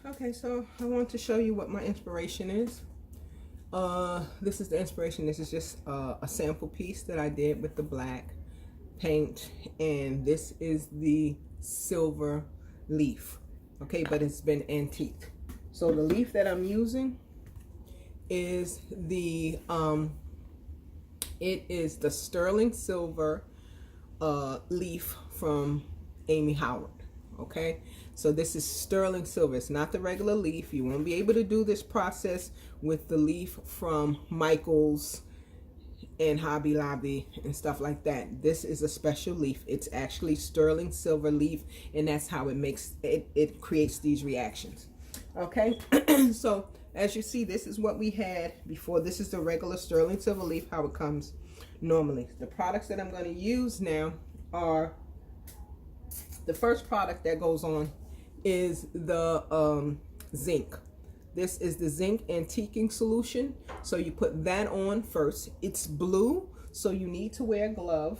Okay, so I want to show you what my inspiration is. This is the inspiration. This is just a sample piece that I did with the black paint, and this is the silver leaf. Okay, but it's been antique. So the leaf that I'm using is the it is the sterling silver leaf from Amy Howard. Okay, so this is sterling silver. It's not the regular leaf. You won't be able to do this process with the leaf from Michael's and Hobby Lobby and stuff like that. This is a special leaf. It's actually sterling silver leaf, and that's how it creates these reactions. Okay, so as you see, this is what we had before. This is the regular sterling silver leaf, how it comes normally. The products that I'm going to use now are, the first product that goes on is the zinc. This is the zinc antiquing solution. So you put that on first. It's blue, so you need to wear a glove.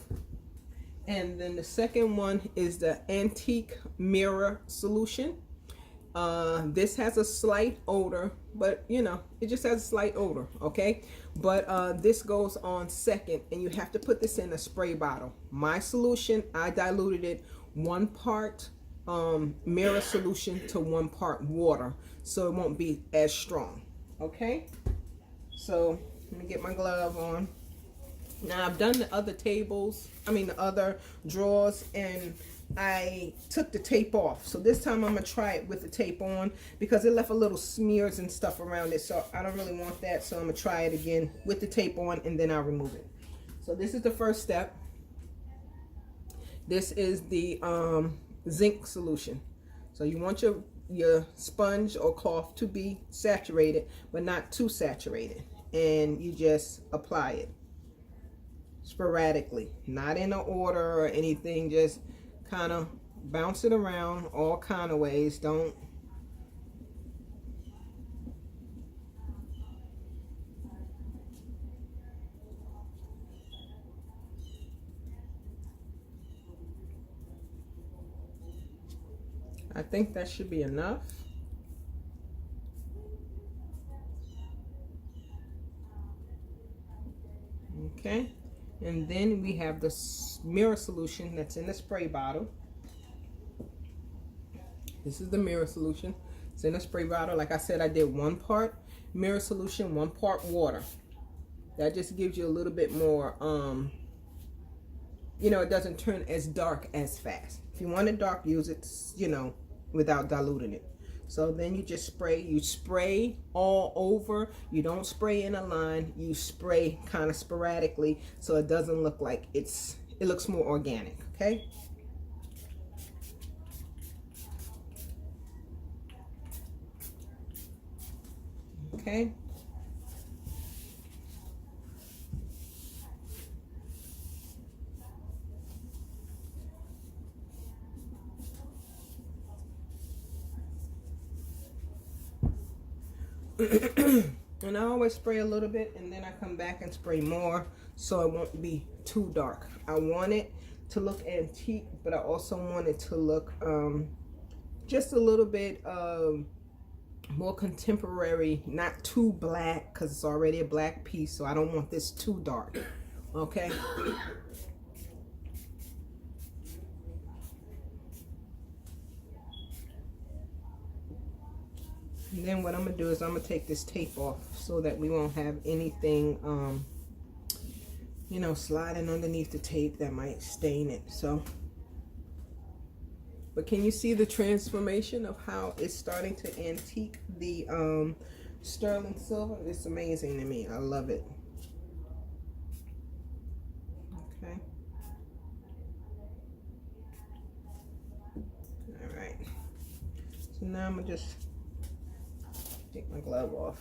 And then the second one is the antique mirror solution. This has a slight odor, but you know, it just has a slight odor, okay? But this goes on second, and you have to put this in a spray bottle. My solution, I diluted it 1 part mirror solution to 1 part water, so it won't be as strong. Okay, so let me get my glove on. Now I've done the other tables, the other drawers, and I took the tape off. So this time I'm gonna try it with the tape on, because it left a little smears and stuff around it, so I don't really want that. So I'm gonna try it again with the tape on, and then I'll remove it. So this is the first step. This is the zinc solution. So you want your sponge or cloth to be saturated, but not too saturated. And you just apply it sporadically, not in an order or anything. Just kind of bounce it around all kind of ways. Don't I think that should be enough. Okay, and then we have the mirror solution that's in the spray bottle. This is the mirror solution. It's in a spray bottle. Like I said, I did 1 part mirror solution, 1 part water. That just gives you a little bit more, it doesn't turn as dark as fast. If you want it dark, use it, without diluting it. So then you just spray all over. You don't spray in a line. You spray kind of sporadically, so it doesn't look like it looks more organic, okay? Okay. And I always spray a little bit, and then I come back and spray more, so it won't be too dark. I want it to look antique, but I also want it to look just a little bit more contemporary, not too black, because it's already a black piece, so I don't want this too dark. Okay. And then what I'm gonna do is I'm gonna take this tape off, so that we won't have anything sliding underneath the tape that might stain it. So, but can you see the transformation of how it's starting to antique the sterling silver? It's amazing to me. I love it. Okay. All right. So now I'm gonna just take my glove off,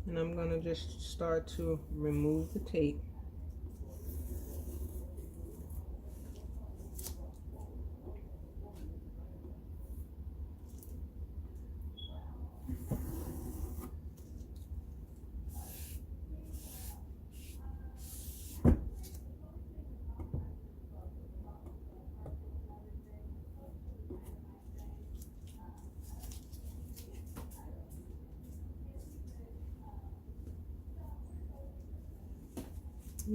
and I'm gonna just start to remove the tape.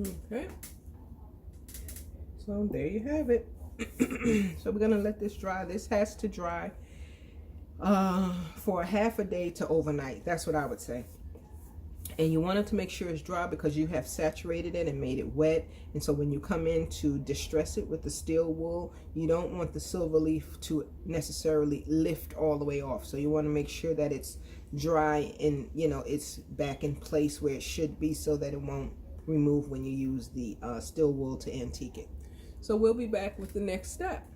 Okay. So there you have it. So we're gonna let this dry. This has to dry for a half a day to overnight. That's what I would say. And you want it to make sure it's dry because you have saturated it and made it wet. And so when you come in to distress it with the steel wool, you don't want the silver leaf to necessarily lift all the way off. So you want to make sure that it's dry and, you know, it's back in place where it should be so that it won't remove when you use the steel wool to antique it. So we'll be back with the next step.